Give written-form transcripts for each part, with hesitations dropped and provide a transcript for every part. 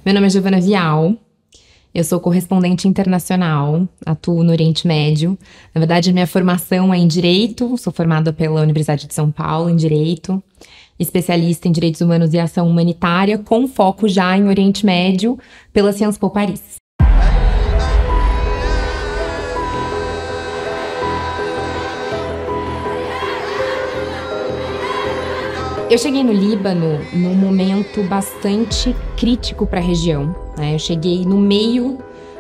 Meu nome é Giovana Vial, eu sou correspondente internacional, atuo no Oriente Médio. Na verdade, a minha formação é em Direito, sou formada pela Universidade de São Paulo em Direito, especialista em Direitos Humanos e Ação Humanitária, com foco já em Oriente Médio, pela Sciences Po Paris. Eu cheguei no Líbano num momento bastante crítico para a região, né? Eu cheguei no meio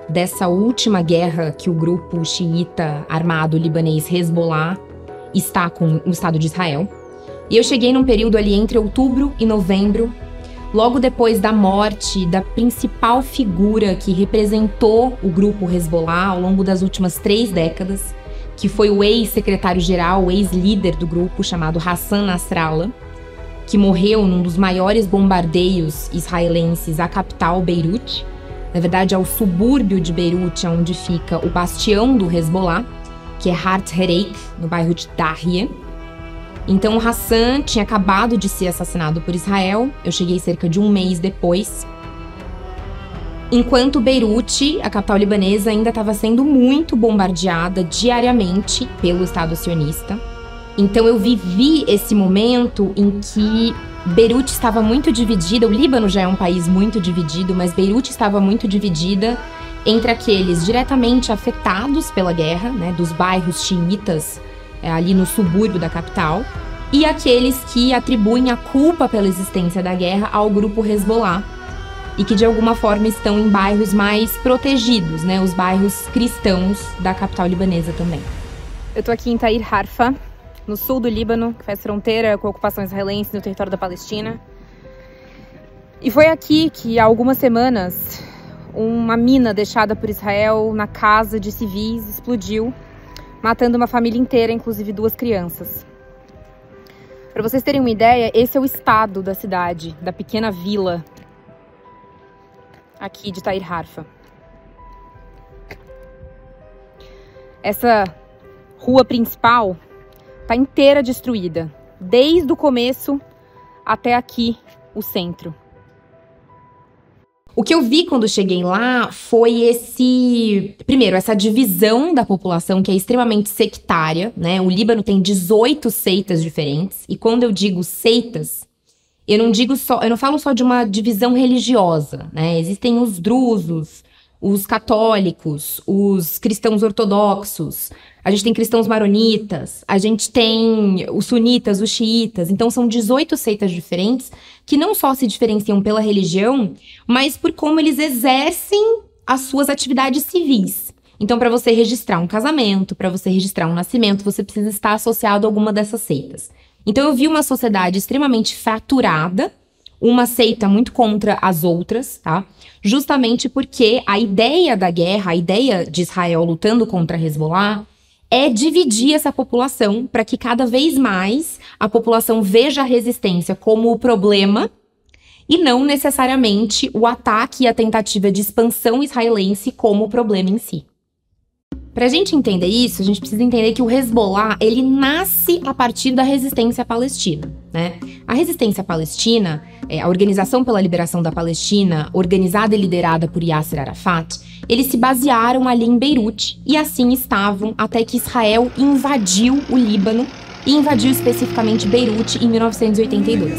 dessa última guerra que o grupo xiita armado libanês Hezbollah está com o Estado de Israel. E eu cheguei num período ali entre outubro e novembro, logo depois da morte da principal figura que representou o grupo Hezbollah ao longo das últimas 3 décadas, que foi o ex-secretário-geral, o ex-líder do grupo, chamado Hassan Nasrallah, que morreu num dos maiores bombardeios israelenses à capital, Beirute. Na verdade, é o subúrbio de Beirute, onde fica o bastião do Hezbollah, que é Hart Hereik, no bairro de Dahia. Então, o Hassan tinha acabado de ser assassinado por Israel. Eu cheguei cerca de um mês depois. Enquanto Beirute, a capital libanesa, ainda estava sendo muito bombardeada diariamente pelo Estado sionista. Então eu vivi esse momento em que Beirute estava muito dividida, o Líbano já é um país muito dividido, mas Beirute estava muito dividida entre aqueles diretamente afetados pela guerra, né, dos bairros xiitas ali no subúrbio da capital, e aqueles que atribuem a culpa pela existência da guerra ao grupo Hezbollah, e que de alguma forma estão em bairros mais protegidos, né, os bairros cristãos da capital libanesa também. Eu tô aqui em Tahrir Harfa, no sul do Líbano, que faz fronteira com a ocupação israelense no território da Palestina. E foi aqui que, há algumas semanas, uma mina deixada por Israel na casa de civis explodiu, matando uma família inteira, inclusive 2 crianças. Para vocês terem uma ideia, esse é o estado da cidade, da pequena vila aqui de Tahrir Harfa. Essa rua principal tá inteira destruída, desde o começo até aqui, o centro. O que eu vi quando cheguei lá foi primeiro, essa divisão da população que é extremamente sectária, né? O Líbano tem 18 seitas diferentes, e quando eu digo seitas, eu não falo só de uma divisão religiosa, né? Existem os drusos, os católicos, os cristãos ortodoxos, a gente tem cristãos maronitas, a gente tem os sunitas, os xiitas. Então são 18 seitas diferentes que não só se diferenciam pela religião, mas por como eles exercem as suas atividades civis. Então, para você registrar um casamento, para você registrar um nascimento, você precisa estar associado a alguma dessas seitas. Então eu vi uma sociedade extremamente fraturada, uma seita muito contra as outras, tá? Justamente porque a ideia da guerra, a ideia de Israel lutando contra Hezbollah, é dividir essa população para que cada vez mais a população veja a resistência como o problema e não necessariamente o ataque e a tentativa de expansão israelense como o problema em si. Para a gente entender isso, a gente precisa entender que o Hezbollah, ele nasce a partir da resistência palestina, né? A resistência palestina, a Organização pela Liberação da Palestina, organizada e liderada por Yasser Arafat, eles se basearam ali em Beirute e assim estavam até que Israel invadiu o Líbano e invadiu especificamente Beirute em 1982.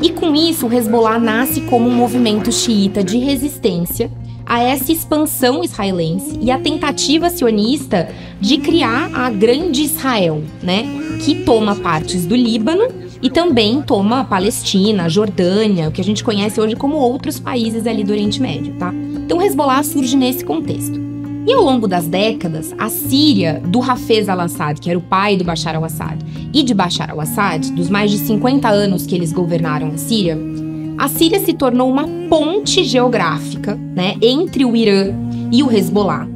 E com isso, o Hezbollah nasce como um movimento xiita de resistência a essa expansão israelense e a tentativa sionista de criar a grande Israel, né? Que toma partes do Líbano e também toma a Palestina, a Jordânia, o que a gente conhece hoje como outros países ali do Oriente Médio, tá? Então, o Hezbollah surge nesse contexto. E ao longo das décadas, a Síria do Hafez al-Assad, que era o pai do Bashar al-Assad, e de Bashar al-Assad, dos mais de 50 anos que eles governaram a Síria se tornou uma ponte geográfica, né, entre o Irã e o Hezbollah,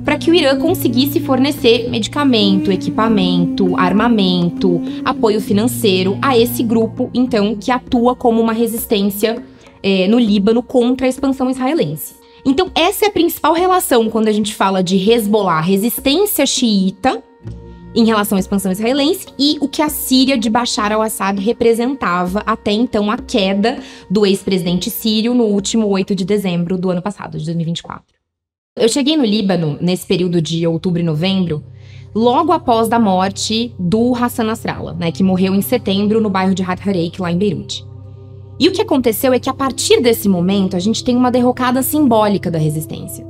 para que o Irã conseguisse fornecer medicamento, equipamento, armamento, apoio financeiro a esse grupo, então, que atua como uma resistência no Líbano contra a expansão israelense. Então, essa é a principal relação quando a gente fala de Hezbollah, resistência xiita, em relação à expansão israelense e o que a Síria de Bashar al-Assad representava até então a queda do ex-presidente sírio no último 8 de dezembro do ano passado, de 2024. Eu cheguei no Líbano nesse período de outubro e novembro, logo após da morte do Hassan Nasrallah, né, que morreu em setembro no bairro de Had Hareik, lá em Beirute. E o que aconteceu é que a partir desse momento a gente tem uma derrocada simbólica da resistência.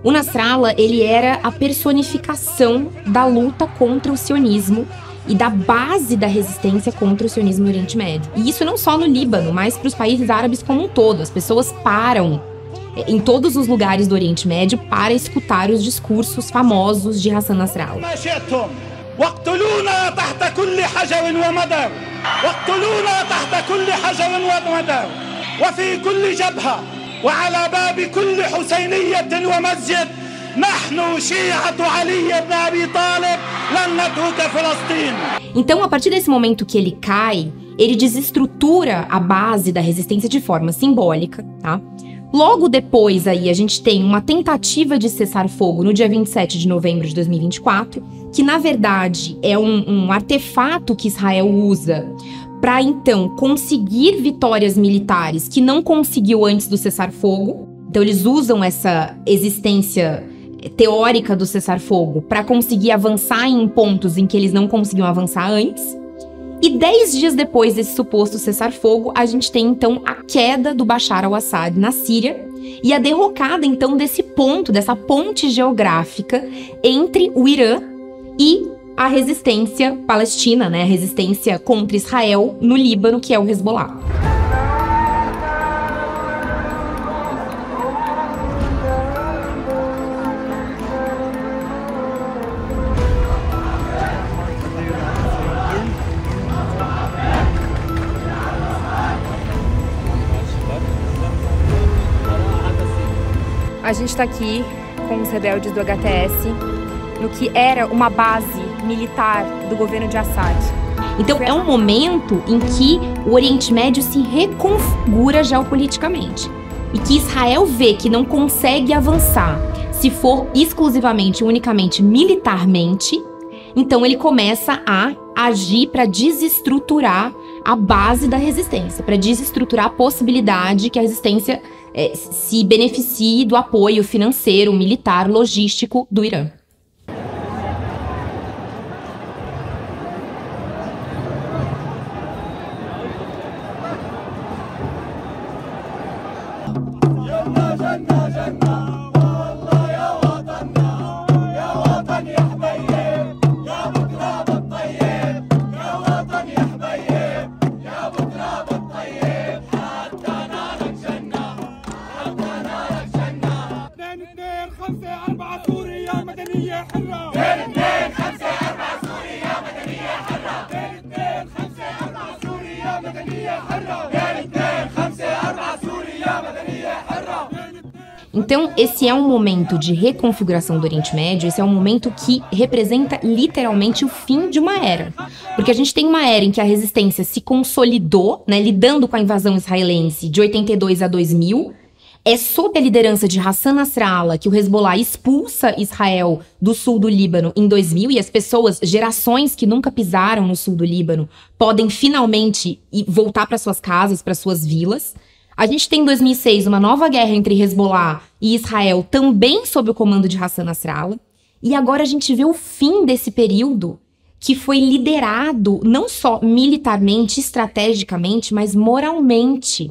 O Nasrallah, ele era a personificação da luta contra o sionismo e da base da resistência contra o sionismo no Oriente Médio. E isso não só no Líbano, mas para os países árabes como um todo. As pessoas param em todos os lugares do Oriente Médio para escutar os discursos famosos de Hassan Nasrallah. وعلى باب كل حسينية ومسجد نحن شيعة علي بن أبي طالب لن نترك فلسطين. Então, a partir desse momento que ele cai, ele desestrutura a base da resistência de forma simbólica, tá? Logo depois, aí, a gente tem uma tentativa de cessar-fogo no dia 27 de novembro de 2024, que, na verdade, é um artefato que Israel usa para, então, conseguir vitórias militares que não conseguiu antes do cessar-fogo. Então, eles usam essa existência teórica do cessar-fogo para conseguir avançar em pontos em que eles não conseguiam avançar antes. E 10 dias depois desse suposto cessar-fogo, a gente tem, então, a queda do Bashar al-Assad na Síria e a derrocada, então, desse ponto, dessa ponte geográfica entre o Irã e a resistência palestina, né? A resistência contra Israel no Líbano, que é o Hezbollah. A gente está aqui com os rebeldes do HTS, no que era uma base militar do governo de Assad. Então é um momento em que o Oriente Médio se reconfigura geopoliticamente e que Israel vê que não consegue avançar se for exclusivamente, unicamente militarmente. Então ele começa a agir para desestruturar a base da resistência, para desestruturar a possibilidade que a resistência se beneficie do apoio financeiro, militar, logístico do Irã. Então, esse é um momento de reconfiguração do Oriente Médio, esse é um momento que representa literalmente o fim de uma era. Porque a gente tem uma era em que a resistência se consolidou, né, lidando com a invasão israelense de 82 a 2000. É sob a liderança de Hassan Nasrallah que o Hezbollah expulsa Israel do sul do Líbano em 2000 e as pessoas, gerações que nunca pisaram no sul do Líbano, podem finalmente voltar para suas casas, para suas vilas. A gente tem em 2006 uma nova guerra entre Hezbollah e Israel, também sob o comando de Hassan Nasrallah. E agora a gente vê o fim desse período que foi liderado não só militarmente, estrategicamente, mas moralmente,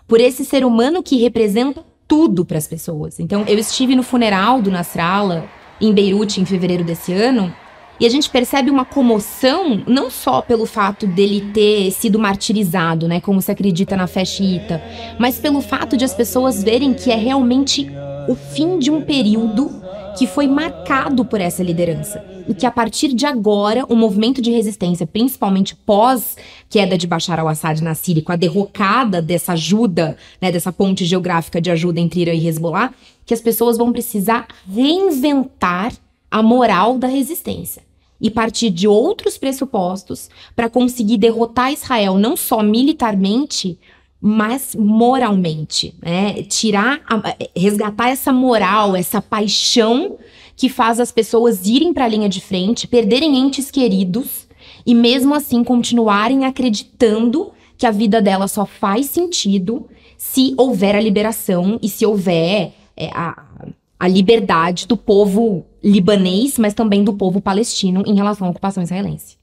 por esse ser humano que representa tudo para as pessoas. Então, eu estive no funeral do Nasrallah em Beirute em fevereiro desse ano, e a gente percebe uma comoção, não só pelo fato dele ter sido martirizado, né, como se acredita na fé xiita, mas pelo fato de as pessoas verem que é realmente o fim de um período que foi marcado por essa liderança. E que a partir de agora, o movimento de resistência, principalmente pós-queda de Bashar al-Assad na Síria, com a derrocada dessa ajuda, né, dessa ponte geográfica de ajuda entre Irã e Hezbollah, que as pessoas vão precisar reinventar a moral da resistência e partir de outros pressupostos para conseguir derrotar Israel não só militarmente, mas moralmente, né? Resgatar essa moral, essa paixão que faz as pessoas irem para a linha de frente, perderem entes queridos e mesmo assim continuarem acreditando que a vida dela só faz sentido se houver a liberação e se houver a liberdade do povo libanês, mas também do povo palestino em relação à ocupação israelense.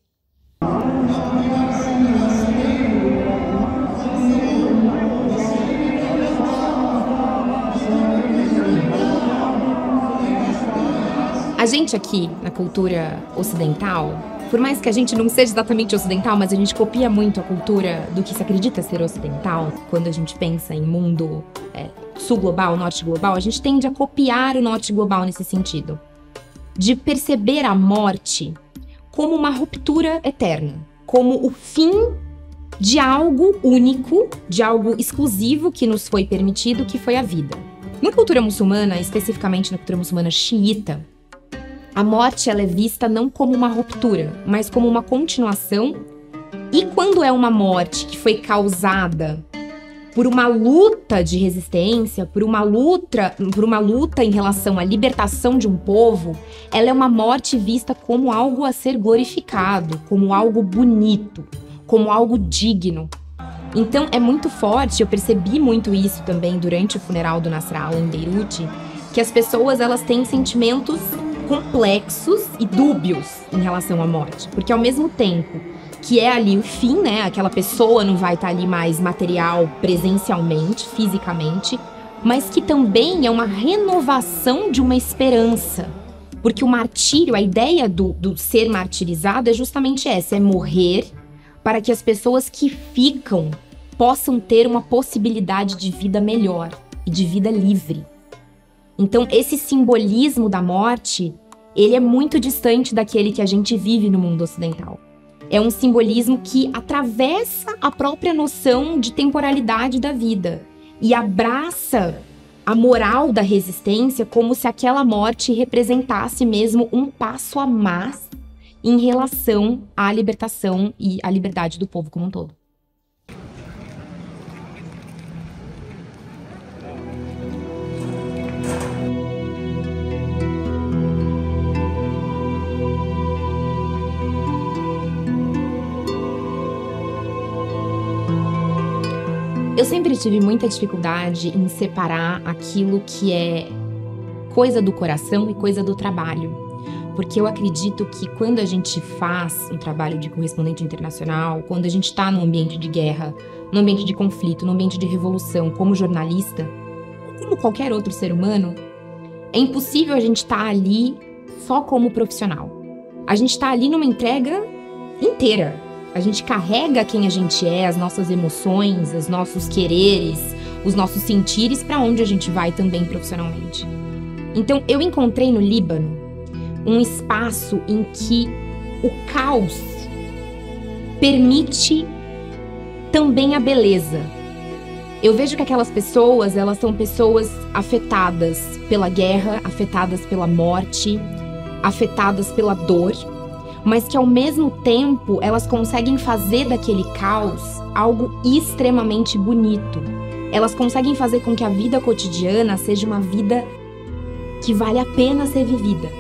A gente aqui, na cultura ocidental, por mais que a gente não seja exatamente ocidental, mas a gente copia muito a cultura do que se acredita ser ocidental. Quando a gente pensa em mundo sul global, norte global, a gente tende a copiar o norte global nesse sentido. De perceber a morte como uma ruptura eterna, como o fim de algo único, de algo exclusivo que nos foi permitido, que foi a vida. Na cultura muçulmana, especificamente na cultura muçulmana xiita, a morte ela é vista não como uma ruptura, mas como uma continuação. E quando é uma morte que foi causada por uma luta de resistência, por uma luta em relação à libertação de um povo, ela é uma morte vista como algo a ser glorificado, como algo bonito, como algo digno. Então é muito forte, eu percebi muito isso também durante o funeral do Nasrallah em Beirute, que as pessoas elas têm sentimentos complexos e dúbios em relação à morte, porque ao mesmo tempo que é ali o fim, né, aquela pessoa não vai estar ali mais material, presencialmente, fisicamente, mas que também é uma renovação de uma esperança, porque o martírio, a ideia do ser martirizado é justamente essa, é morrer para que as pessoas que ficam possam ter uma possibilidade de vida melhor e de vida livre. Então, esse simbolismo da morte, ele é muito distante daquele que a gente vive no mundo ocidental. É um simbolismo que atravessa a própria noção de temporalidade da vida e abraça a moral da resistência como se aquela morte representasse mesmo um passo a mais em relação à libertação e à liberdade do povo como um todo. Eu sempre tive muita dificuldade em separar aquilo que é coisa do coração e coisa do trabalho. Porque eu acredito que quando a gente faz um trabalho de correspondente internacional, quando a gente está num ambiente de guerra, num ambiente de conflito, num ambiente de revolução, como jornalista, como qualquer outro ser humano, é impossível a gente estar ali só como profissional. A gente está ali numa entrega inteira. A gente carrega quem a gente é, as nossas emoções, os nossos quereres, os nossos sentires para onde a gente vai também profissionalmente. Então, eu encontrei no Líbano um espaço em que o caos permite também a beleza. Eu vejo que aquelas pessoas, elas são pessoas afetadas pela guerra, afetadas pela morte, afetadas pela dor, mas que ao mesmo tempo elas conseguem fazer daquele caos algo extremamente bonito. Elas conseguem fazer com que a vida cotidiana seja uma vida que vale a pena ser vivida.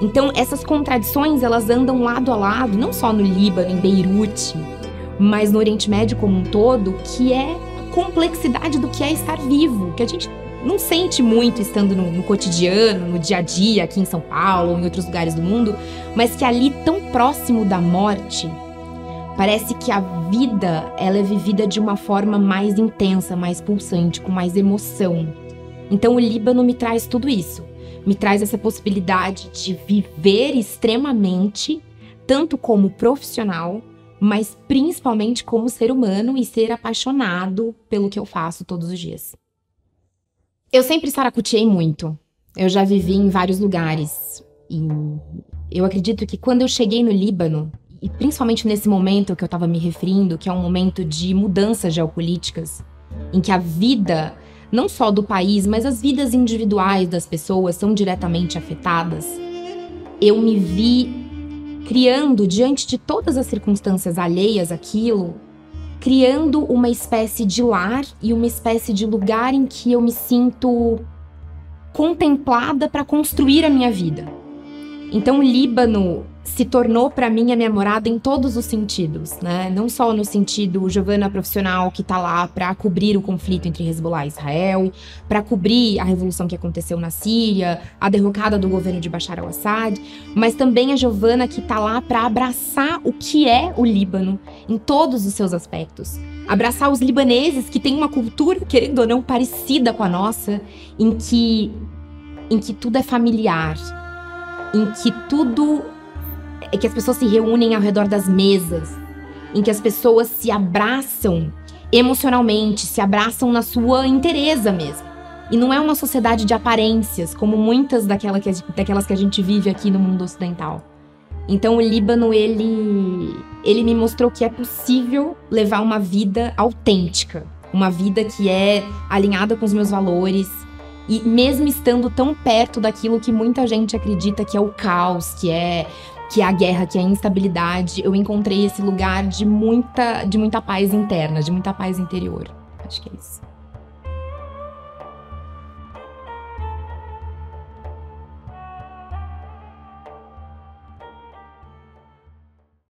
Então essas contradições elas andam lado a lado, não só no Líbano, em Beirute, mas no Oriente Médio como um todo, que é a complexidade do que é estar vivo, que a gente não sente muito estando no cotidiano, no dia a dia, aqui em São Paulo ou em outros lugares do mundo, mas que ali, tão próximo da morte, parece que a vida ela é vivida de uma forma mais intensa, mais pulsante, com mais emoção. Então o Líbano me traz tudo isso, me traz essa possibilidade de viver extremamente, tanto como profissional, mas principalmente como ser humano e ser apaixonado pelo que eu faço todos os dias. Eu sempre saracoteei muito. Eu já vivi em vários lugares. E eu acredito que quando eu cheguei no Líbano, e principalmente nesse momento que eu estava me referindo, que é um momento de mudanças geopolíticas, em que a vida, não só do país, mas as vidas individuais das pessoas são diretamente afetadas, eu me vi criando, diante de todas as circunstâncias alheias àquilo, criando uma espécie de lar e uma espécie de lugar em que eu me sinto contemplada para construir a minha vida. Então o Líbano se tornou para mim a minha morada em todos os sentidos, né? Não só no sentido Giovana profissional que tá lá para cobrir o conflito entre Hezbollah e Israel, para cobrir a revolução que aconteceu na Síria, a derrocada do governo de Bashar al-Assad, mas também a Giovana que tá lá para abraçar o que é o Líbano em todos os seus aspectos. Abraçar os libaneses que têm uma cultura, querendo ou não, parecida com a nossa, em que tudo é familiar, em que tudo é que as pessoas se reúnem ao redor das mesas, em que as pessoas se abraçam emocionalmente, se abraçam na sua inteireza mesmo. E não é uma sociedade de aparências, como muitas daquelas que a gente vive aqui no mundo ocidental. Então o Líbano, ele me mostrou que é possível levar uma vida autêntica, uma vida que é alinhada com os meus valores, e mesmo estando tão perto daquilo que muita gente acredita que é o caos, que é a guerra, que é a instabilidade, eu encontrei esse lugar de muita paz interna, de muita paz interior. Acho que é isso.